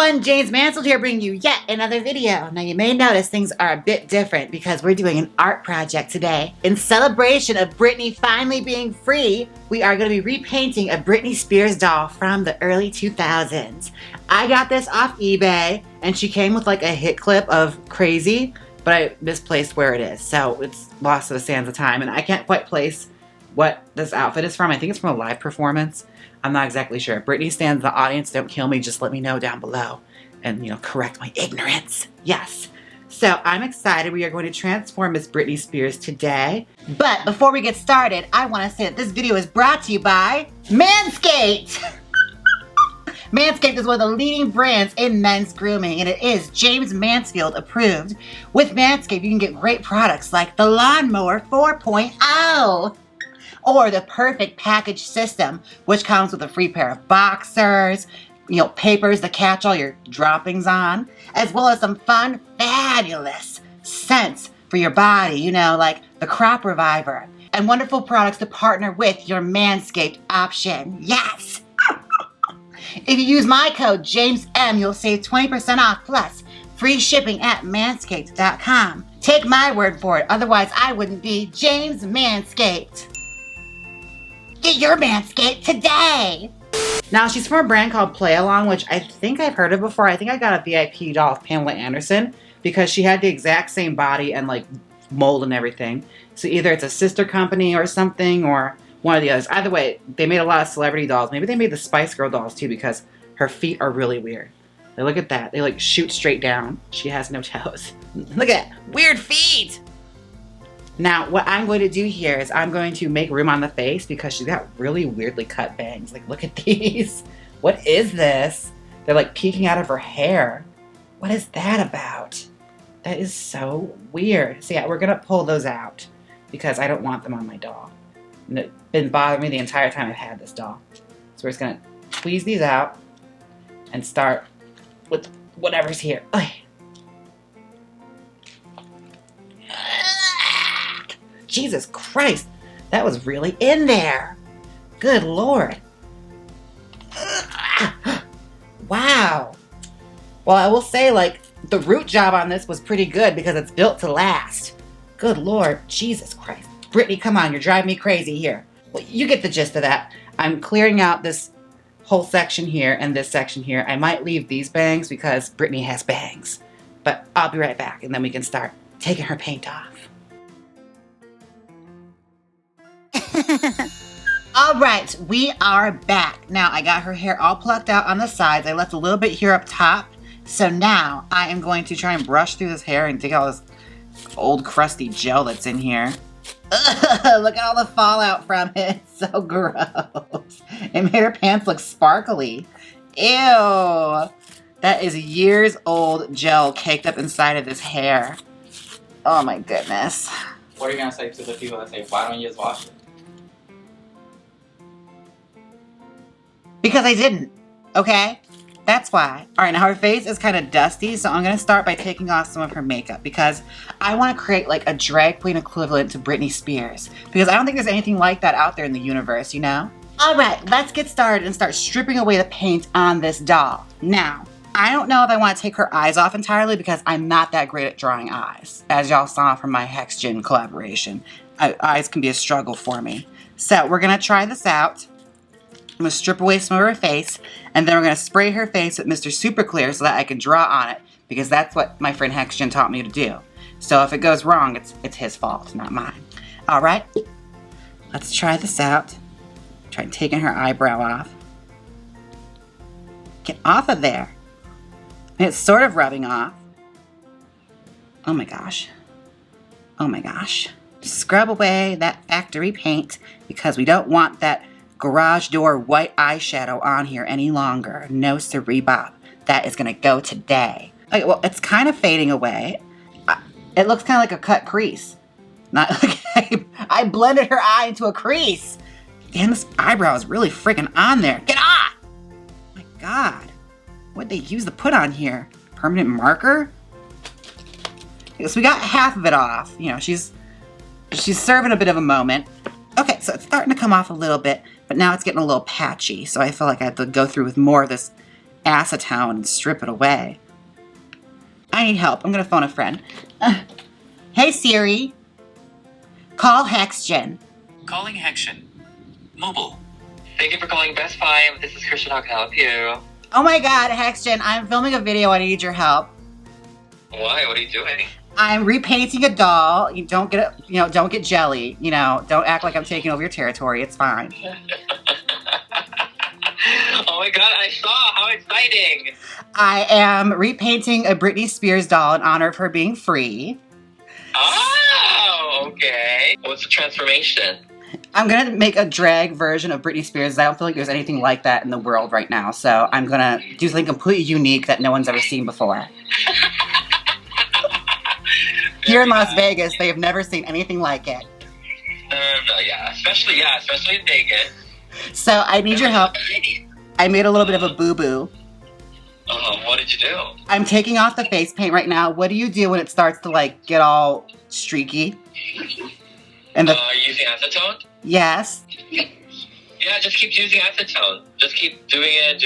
everyone, Jaymes Mansfield here bringing you yet another video. Now you may notice things are a bit different because we're doing an art project today. In celebration of Britney finally being free, we are going to be repainting a Britney Spears doll from the early 2000s. I got this off eBay and she came with like a hit clip of Crazy, but I misplaced where it is, so it's lost to the sands of time and I can't quite place what this outfit is from. I think it's from a live performance. I'm not exactly sure. Britney stands in the audience. Don't kill me. Just let me know down below and, correct my ignorance. Yes. So I'm excited. We are going to transform Miss Britney Spears today. But before we get started, I want to say that this video is brought to you by Manscaped. Manscaped is one of the leading brands in men's grooming, and it is Jaymes Mansfield approved. With Manscaped, you can get great products like the Lawnmower 4.0. Or the Perfect Package System, which comes with a free pair of boxers, papers to catch all your droppings on, as well as some fun, fabulous scents for your body, like the Crop Reviver, and wonderful products to partner with your Manscaped option. Yes! If you use my code JAMESM, you'll save 20% off plus free shipping at manscaped.com. Take my word for it, otherwise I wouldn't be Jaymes Manscaped. Get your Manscaped today! Now, she's from a brand called Play Along, which I think I've heard of before. I think I got a VIP doll of Pamela Anderson because she had the exact same body and like mold and everything. So either it's a sister company or something or one of the others. Either way, they made a lot of celebrity dolls. Maybe they made the Spice Girl dolls too because her feet are really weird. Look at that. They like shoot straight down. She has no toes. Look at that. Weird feet! Now, what I'm going to do here is I'm going to make room on the face because she's got really weirdly cut bangs. Like, look at these. What is this? They're like peeking out of her hair. What is that about? That is so weird. So yeah, we're going to pull those out because I don't want them on my doll. And it's been bothering me the entire time I've had this doll. So we're just going to squeeze these out and start with whatever's here. Ugh. Jesus Christ, that was really in there. Good Lord. Wow. Well, I will say, the root job on this was pretty good because it's built to last. Good Lord, Jesus Christ. Britney, come on, you're driving me crazy here. Well, you get the gist of that. I'm clearing out this whole section here and this section here. I might leave these bangs because Britney has bangs. But I'll be right back and then we can start taking her paint off. Alright, we are back. Now, I got her hair all plucked out on the sides. I left a little bit here up top. So now, I am going to try and brush through this hair and take all this old crusty gel that's in here. Ugh, look at all the fallout from it. It's so gross. It made her pants look sparkly. Ew. That is years old gel caked up inside of this hair. Oh my goodness. What are you going to say to the people that say, why don't you just wash it? Because I didn't, okay? That's why. All right, now her face is kind of dusty, so I'm going to start by taking off some of her makeup because I want to create like a drag queen equivalent to Britney Spears because I don't think there's anything like that out there in the universe, All right, let's get started and start stripping away the paint on this doll. Now, I don't know if I want to take her eyes off entirely because I'm not that great at drawing eyes. As y'all saw from my HexGen collaboration, eyes can be a struggle for me. So we're going to try this out. I'm going to strip away some of her face, and then we're going to spray her face with Mr. Super Clear so that I can draw on it, because that's what my friend HexGen taught me to do. So if it goes wrong, it's his fault, not mine. All right, let's try this out. Try taking her eyebrow off. Get off of there. And it's sort of rubbing off. Oh my gosh. Oh my gosh. Scrub away that factory paint because we don't want that garage door white eyeshadow on here any longer. No siree bob. That is going to go today. Okay, well, it's kind of fading away. It looks kind of like a cut crease. Not like I blended her eye into a crease. Damn, this eyebrow is really freaking on there. Get off! Oh my God. What'd they use to put on here? Permanent marker? So we got half of it off. She's serving a bit of a moment. Okay, so it's starting to come off a little bit, but now it's getting a little patchy. So I feel like I have to go through with more of this acetone and strip it away. I need help. I'm gonna phone a friend. Hey Siri. Call Hexgen. Calling Hexion. Mobile. Thank you for calling Best Buy. This is Christian. How can I help you? Oh my god, Hexgen, I'm filming a video. I need your help. Why? What are you doing? I'm repainting a doll. You don't get don't get jelly. Don't act like I'm taking over your territory. It's fine. Oh my god, I saw! How exciting! I am repainting a Britney Spears doll in honor of her being free. Oh, okay. What's the transformation? I'm gonna make a drag version of Britney Spears. I don't feel like there's anything like that in the world right now. So I'm gonna do something completely unique that no one's ever seen before. Here in Las Vegas, they have never seen anything like it. Yeah, especially in Vegas. So I need your help. I made a little bit of a boo-boo. What did you do? I'm taking off the face paint right now. What do you do when it starts to like get all streaky? And using acetone? Yes. Yeah, just keep using acetone. Just keep doing it.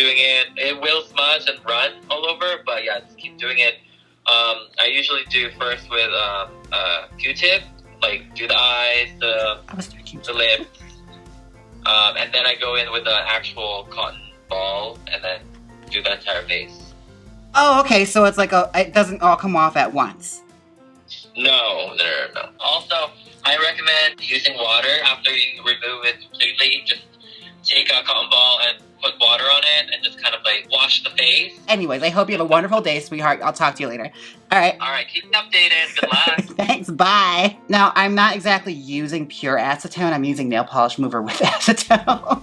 It will smudge and run all over, but yeah, just keep doing it. I usually do first with a Q-tip, like do the eyes, the lips, and then I go in with an actual cotton ball and then do the entire face. Oh, okay. So it's like it doesn't all come off at once. No. Also, I recommend using water after you remove it completely. Just take a cotton ball and put water on it and just kind of like wash the face. Anyways, I hope you have a wonderful day, sweetheart. I'll talk to you later. All right. All right, keep me updated. Good luck. Thanks. Bye. Now, I'm not exactly using pure acetone. I'm using nail polish remover with acetone.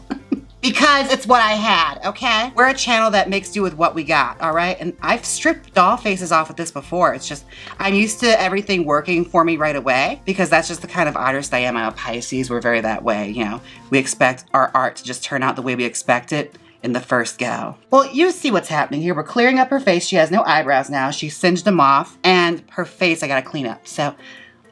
Because it's what I had, okay? We're a channel that makes do with what we got, all right? And I've stripped doll faces off with this before. It's just, I'm used to everything working for me right away because that's just the kind of artist I am. I'm a Pisces. We're very that way, We expect our art to just turn out the way we expect it in the first go. Well, you see what's happening here. We're clearing up her face. She has no eyebrows now. She singed them off. And her face I gotta clean up. So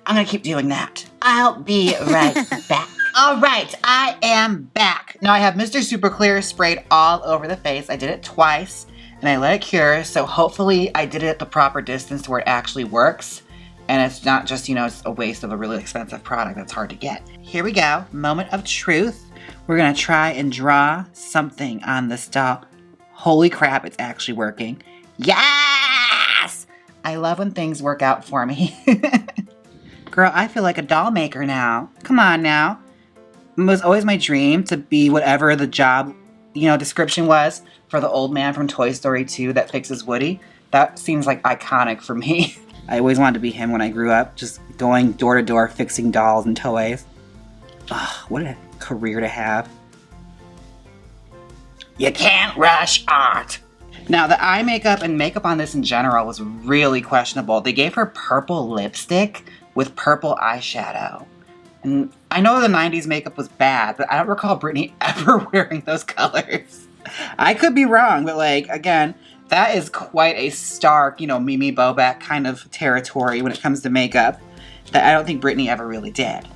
I'm gonna keep doing that. I'll be right back. All right, I am back. Now I have Mr. Super Clear sprayed all over the face. I did it twice and I let it cure. So hopefully I did it at the proper distance to where it actually works. And it's not just, it's a waste of a really expensive product that's hard to get. Here we go, moment of truth. We're gonna try and draw something on this doll. Holy crap, it's actually working. Yes! I love when things work out for me. Girl, I feel like a doll maker now. Come on now. It was always my dream to be whatever the job, description was for the old man from Toy Story 2 that fixes Woody. That seems like iconic for me. I always wanted to be him when I grew up, just going door to door fixing dolls and toys. Ugh, what a career to have. You can't rush art. Now, the eye makeup and makeup on this in general was really questionable. They gave her purple lipstick with purple eyeshadow. And I know the 90s makeup was bad, but I don't recall Britney ever wearing those colors. I could be wrong, but again, that is quite a stark, Mimi Bobek kind of territory when it comes to makeup that I don't think Britney ever really did.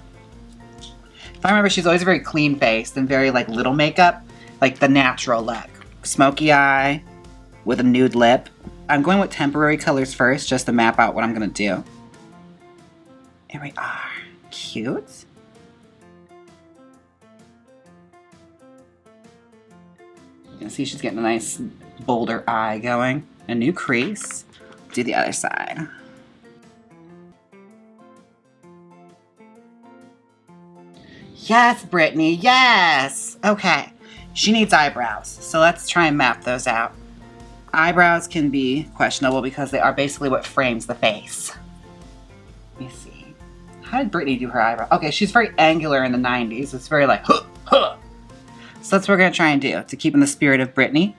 If I remember, she's always very clean-faced and very, little makeup, like the natural look. Smoky eye with a nude lip. I'm going with temporary colors first just to map out what I'm going to do. Here we are. Cute. You can see she's getting a nice bolder eye going. A new crease. Do the other side. Yes, Britney, yes! Okay, she needs eyebrows, so let's try and map those out. Eyebrows can be questionable because they are basically what frames the face. Let me see. How did Britney do her eyebrow? Okay, she's very angular in the 90s. It's very huh, huh. So that's what we're going to try and do to keep in the spirit of Britney.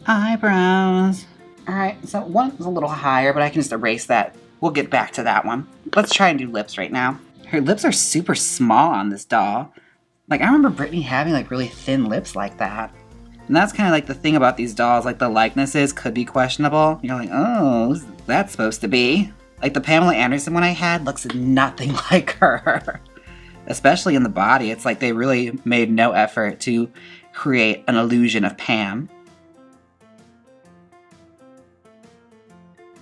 Eyebrows. All right, so one is a little higher, but I can just erase that. We'll get back to that one. Let's try and do lips right now. Her lips are super small on this doll. I remember Britney having really thin lips like that. And that's kind of the thing about these dolls, the likenesses could be questionable. You're oh, who's that supposed to be? The Pamela Anderson one I had looks nothing like her. especially in the body. It's like they really made no effort to create an illusion of Pam.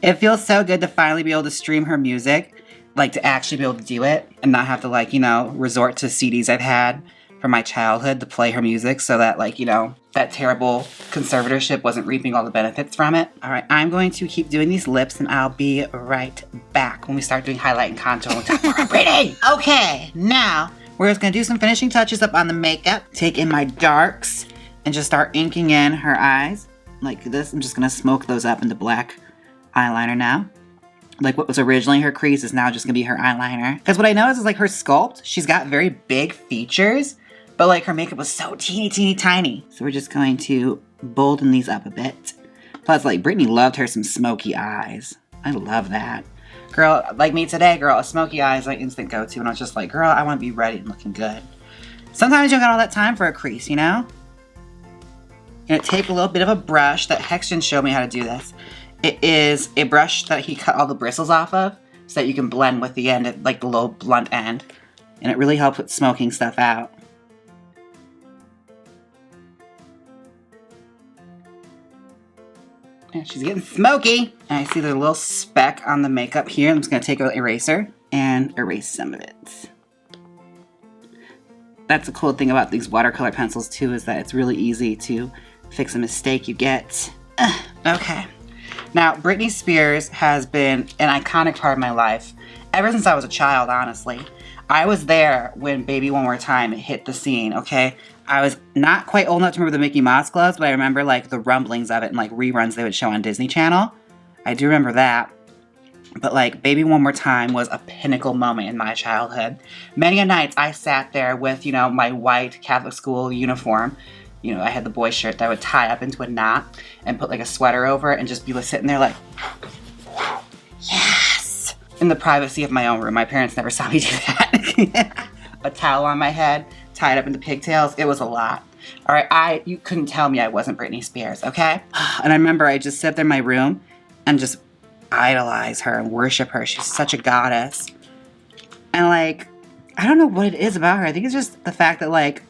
It feels so good to finally be able to stream her music, like to actually be able to do it and not have to like, you know, resort to CDs I've had from my childhood to play her music so that like, you know, that terrible conservatorship wasn't reaping all the benefits from it. All right, I'm going to keep doing these lips and I'll be right back when we start doing highlight and contour and talk more reading. Okay, now we're just gonna do some finishing touches up on the makeup. Take in my darks and just start inking in her eyes like this. I'm just gonna smoke those up into black eyeliner now. Like what was originally her crease is now just gonna be her eyeliner. Because what I noticed is like her sculpt, she's got very big features, but like her makeup was so teeny tiny. So we're just going to bolden these up a bit. Plus like Britney loved her some smoky eyes. I love that. Girl, like me today, girl, a smoky eye is my instant go-to. And I was just like, girl, I want to be ready and looking good. Sometimes you don't got all that time for a crease, you know? I'm gonna take a little bit of a brush that Hexton showed me how to do this. It is a brush that he cut all the bristles off of so that you can blend with the end, at like the low blunt end. And it really helps with smoking stuff out. And she's getting smoky. And I see there's a little speck on the makeup here. I'm just gonna take an eraser and erase some of it. That's the cool thing about these watercolor pencils too, is that it's really easy to fix a mistake you get. Okay. Now, Britney Spears has been an iconic part of my life ever since I was a child, honestly. I was there when Baby One More Time hit the scene, okay? I was not quite old enough to remember the Mickey Mouse Clubs, but I remember like the rumblings of it and like reruns they would show on Disney Channel. I do remember that. But like Baby One More Time was a pinnacle moment in my childhood. Many a nights I sat there with, you know, my white Catholic school uniform. You know, I had the boy shirt that I would tie up into a knot and put like a sweater over it and just be sitting there like, yes! In the privacy of my own room. My parents never saw me do that. A towel on my head, tied up into pigtails. It was a lot. All right, you couldn't tell me I wasn't Britney Spears, okay? And I remember I just sat there in my room and just idolize her and worship her. She's such a goddess. And like, I don't know what it is about her. I think it's just the fact that like,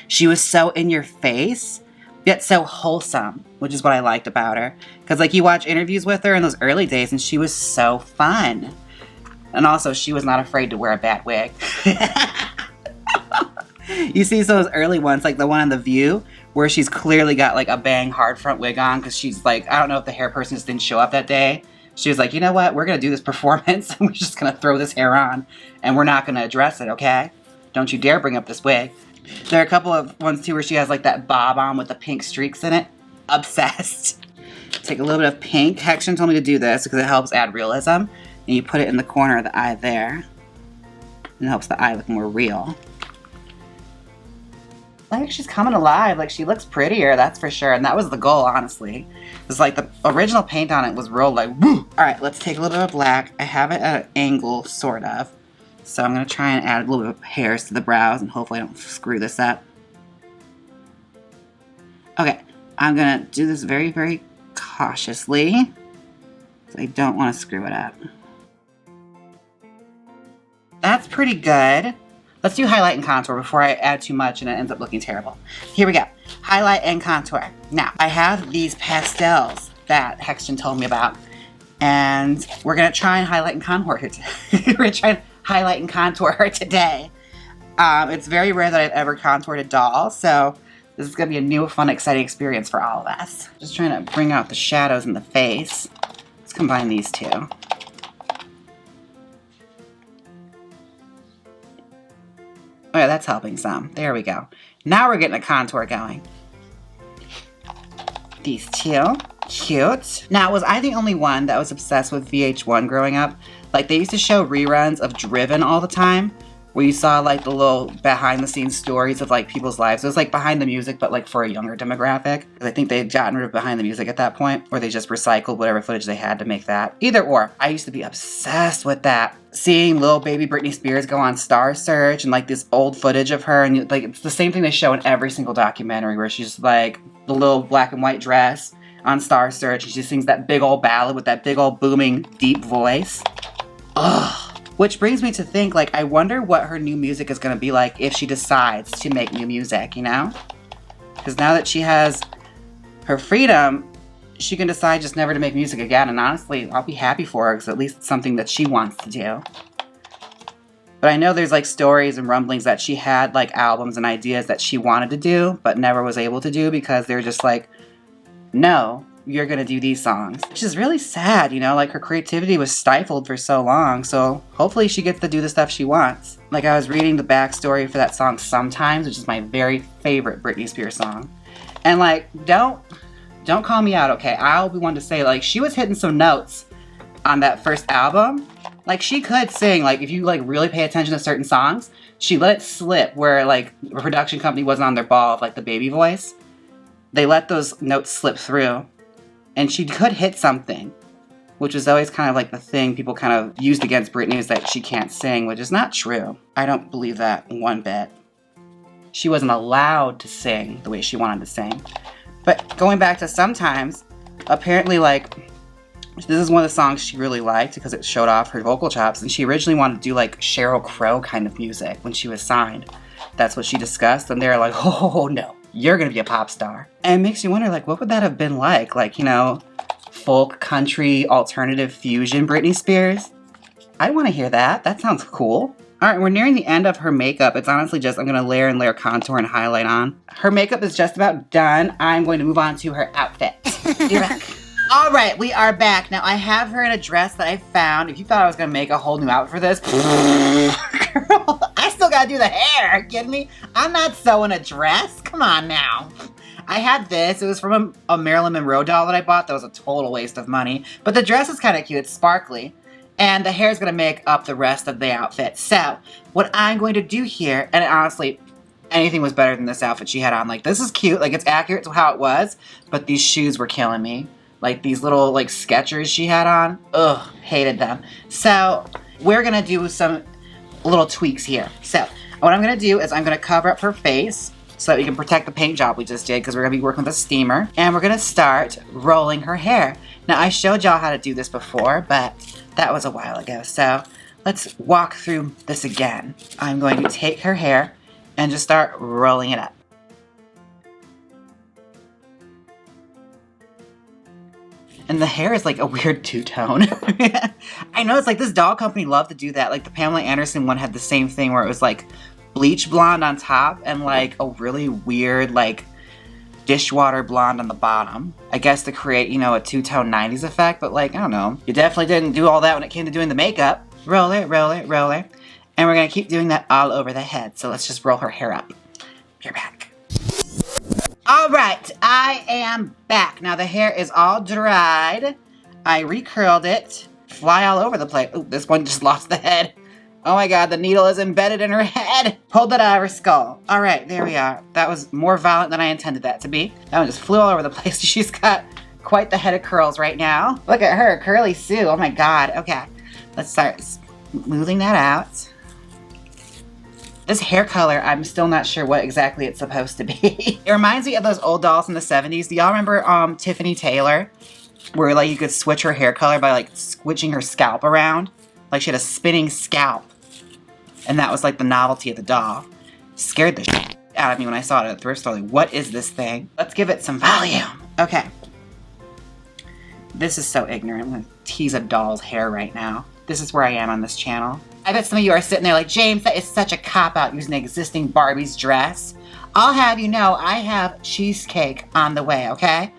she was so in your face, yet so wholesome, which is what I liked about her. Because like you watch interviews with her in those early days and she was so fun. And also she was not afraid to wear a bad wig. You see those early ones, like the one on The View, where she's clearly got like a bang hard front wig on because she's like, I don't know if the hair person just didn't show up that day. She was like, you know what, we're going to do this performance and we're just going to throw this hair on and we're not going to address it, okay? Don't you dare bring up this wig. There are a couple of ones too where she has like that bob on with the pink streaks in it. Obsessed. Take a little bit of pink. Hexton told me to do this because it helps add realism. And you put it in the corner of the eye there. And it helps the eye look more real. Like she's coming alive. Like she looks prettier, that's for sure. And that was the goal, honestly. It's like the original paint on it was real like, woo! Alright, let's take a little bit of black. I have it at an angle, sort of. So I'm going to try and add a little bit of hairs to the brows and hopefully I don't screw this up. Okay, I'm going to do this very, very cautiously. So I don't want to screw it up. That's pretty good. Let's do highlight and contour before I add too much and it ends up looking terrible. Here we go. Highlight and contour. Now, I have these pastels that Hexton told me about. And we're going to try and highlight and contour here today. We're going to try and highlight and contour her today. It's very rare that I've ever contoured a doll, so this is going to be a new, fun, exciting experience for all of us. Just trying to bring out the shadows in the face. Let's combine these two. Oh yeah, that's helping some. There we go. Now we're getting a contour going. These two. Cute. Now, was I the only one that was obsessed with VH1 growing up? Like, they used to show reruns of Driven all the time, where you saw, like, the little behind-the-scenes stories of, like, people's lives. It was, like, behind the music, but, like, for a younger demographic. I think they had gotten rid of behind the music at that point, or they just recycled whatever footage they had to make that. Either or. I used to be obsessed with that. Seeing little baby Britney Spears go on Star Search and, like, this old footage of her, and, like, it's the same thing they show in every single documentary, where she's, like, the little black and white dress on Star Search, and she sings that big old ballad with that big old booming, deep voice. Ugh. Which brings me to think, like, I wonder what her new music is going to be like if she decides to make new music, you know? Because now that she has her freedom, she can decide just never to make music again. And honestly, I'll be happy for her because at least it's something that she wants to do. But I know there's like stories and rumblings that she had like albums and ideas that she wanted to do, but never was able to do because they're just like, no, you're going to do these songs. Which is really sad, you know, like her creativity was stifled for so long. So hopefully she gets to do the stuff she wants. Like I was reading the backstory for that song Sometimes, which is my very favorite Britney Spears song. And like, don't call me out, okay? I'll be one to say, like, she was hitting some notes on that first album. Like, she could sing, like, if you, like, really pay attention to certain songs, she let it slip where, like, a production company wasn't on their ball of, like, the baby voice. They let those notes slip through. And she could hit something, which is always kind of, like, the thing people kind of used against Britney is that she can't sing, which is not true. I don't believe that one bit. She wasn't allowed to sing the way she wanted to sing. But going back to Sometimes, apparently, like, this is one of the songs she really liked because it showed off her vocal chops, and she originally wanted to do, like, Sheryl Crow kind of music when she was signed. That's what she discussed, and they're like, oh, no, you're gonna be a pop star. And it makes you wonder, like, what would that have been like? Like, you know, folk, country, alternative fusion Britney Spears? I want to hear that. That sounds cool. Alright, we're nearing the end of her makeup. It's honestly just, I'm going to layer and layer contour and highlight on. Her makeup is just about done. I'm going to move on to her outfit. You're back. Alright, we are back. Now, I have her in a dress that I found. If you thought I was going to make a whole new outfit for this, girl, I still got to do the hair. Are you kidding me? I'm not sewing a dress. Come on now. I had this. It was from a Marilyn Monroe doll that I bought. That was a total waste of money. But the dress is kind of cute. It's sparkly. And the hair is going to make up the rest of the outfit. So, what I'm going to do here, and honestly, anything was better than this outfit she had on. Like, this is cute. Like, it's accurate to how it was. But these shoes were killing me. Like, these little, like, Skechers she had on. Ugh, hated them. So, we're going to do some little tweaks here. So, what I'm going to do is I'm going to cover up her face so that we can protect the paint job we just did because we're going to be working with a steamer. And we're going to start rolling her hair. Now, I showed y'all how to do this before, but that was a while ago. So, let's walk through this again. I'm going to take her hair and just start rolling it up. And the hair is like a weird two-tone. I know, it's like this doll company loved to do that. Like the Pamela Anderson one had the same thing where it was like bleach blonde on top and like a really weird like dishwater blonde on the bottom. I guess to create, you know, a two-tone 90s effect, but like, I don't know. You definitely didn't do all that when it came to doing the makeup. Roll it, roll it, roll it. And we're gonna keep doing that all over the head. So let's just roll her hair up. You're back. All right, I am back. Now the hair is all dried. I recurled it. Fly all over the place. Ooh, this one just lost the head. Oh my god, the needle is embedded in her head. Pulled it out of her skull. All right, there we are. That was more violent than I intended that to be. That one just flew all over the place. She's got quite the head of curls right now. Look at her, Curly Sue. Oh my god. Okay, let's start smoothing that out. This hair color, I'm still not sure what exactly it's supposed to be. It reminds me of those old dolls in the 70s. Do y'all remember Tiffany Taylor? Where like you could switch her hair color by like switching her scalp around. Like she had a spinning scalp. And that was like the novelty of the doll. Scared the shit out of me when I saw it at the thrift store. Like, what is this thing? Let's give it some volume. Okay. This is so ignorant. I'm gonna tease a doll's hair right now. This is where I am on this channel. I bet some of you are sitting there like, Jaymes, that is such a cop-out using the existing Barbie's dress. I'll have you know, I have cheesecake on the way, okay?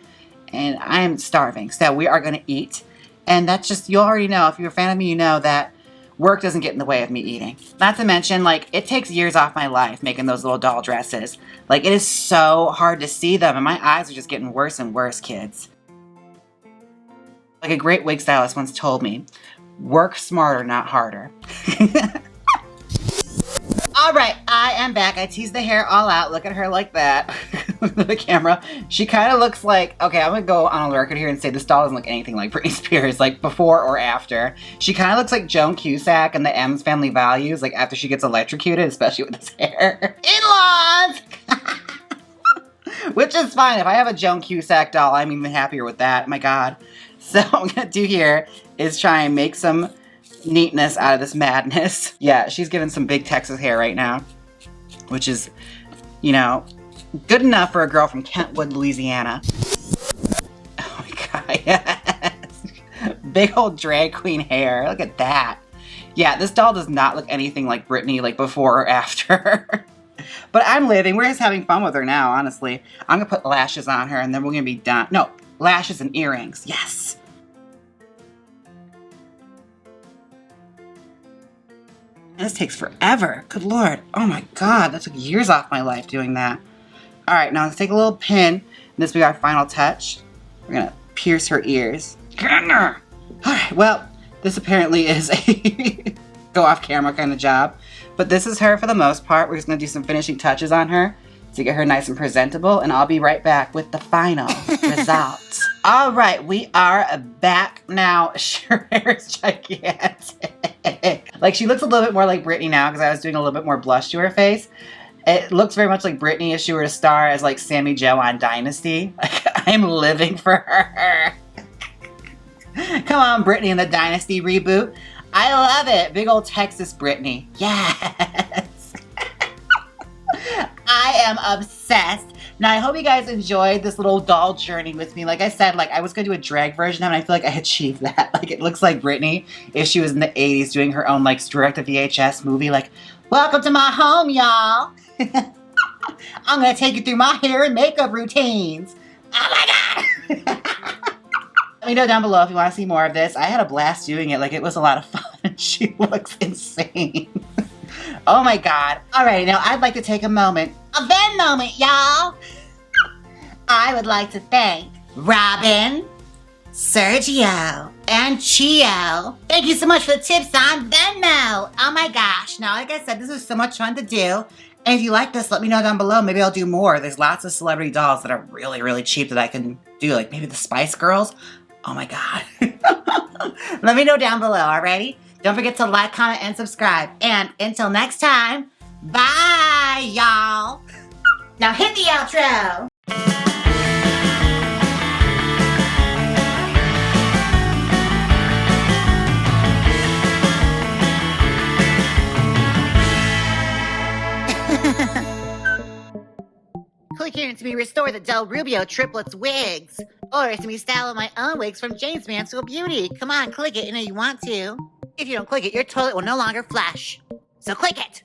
And I am starving, so we are gonna eat. And that's just, you already know, if you're a fan of me, you know that work doesn't get in the way of me eating. Not to mention, like, it takes years off my life making those little doll dresses. Like, it is so hard to see them, and my eyes are just getting worse and worse, kids. Like a great wig stylist once told me, work smarter, not harder. All right, I am back. I teased the hair all out. Look at her like that. The camera. She kind of looks like, okay, I'm going to go on a record here and say this doll doesn't look anything like Britney Spears, like before or after. She kind of looks like Joan Cusack in the M's Family Values, like after she gets electrocuted, especially with this hair. In-laws! Which is fine. If I have a Joan Cusack doll, I'm even happier with that. My God. So what I'm going to do here is try and make some neatness out of this madness. Yeah, she's giving some big Texas hair right now, which is, you know, good enough for a girl from Kentwood, Louisiana. Oh my God, yes. Big old drag queen hair. Look at that. Yeah, this doll does not look anything like Britney, like before or after. But I'm living. We're just having fun with her now, honestly. I'm going to put lashes on her and then we're going to be done. No, lashes and earrings. Yes. This takes forever. Good Lord. Oh my God. That took years off my life doing that. All right, now let's take a little pin. And this will be our final touch. We're going to pierce her ears. All right, well, this apparently is a go off camera kind of job. But this is her for the most part. We're just going to do some finishing touches on her to get her nice and presentable. And I'll be right back with the final results. All right, we are back now. Her hair is gigantic. Like, she looks a little bit more like Britney now because I was doing a little bit more blush to her face. It looks very much like Britney if she were to star as like Sammy Jo on Dynasty. Like, I'm living for her. Come on, Britney in the Dynasty reboot. I love it. Big old Texas Britney. Yes. I am obsessed. Now, I hope you guys enjoyed this little doll journey with me. Like I said, like I was going to do a drag version of it, and I feel like I achieved that. Like, it looks like Britney if she was in the 80s doing her own like direct-to-VHS movie. Like, welcome to my home, y'all. I'm going to take you through my hair and makeup routines. Oh my God. Let me know down below if you want to see more of this. I had a blast doing it. Like, it was a lot of fun. She looks insane. Oh my God. Alrighty, now I'd like to take a moment. A Venn moment, y'all. I would like to thank Robin, Sergio, and Chio. Thank you so much for the tips on Venmo. Oh my gosh. Now, like I said, this is so much fun to do. And if you like this, let me know down below. Maybe I'll do more. There's lots of celebrity dolls that are really, really cheap that I can do. Like maybe the Spice Girls. Oh my God. Let me know down below, alrighty? Don't forget to like, comment, and subscribe. And until next time, bye, y'all. Now hit the outro. Click here to be restored the Del Rubio triplets wigs. Or to be styling my own wigs from Jaymes Mansfield Beauty. Come on, click it. You know you want to. If you don't click it, your toilet will no longer flush. So click it.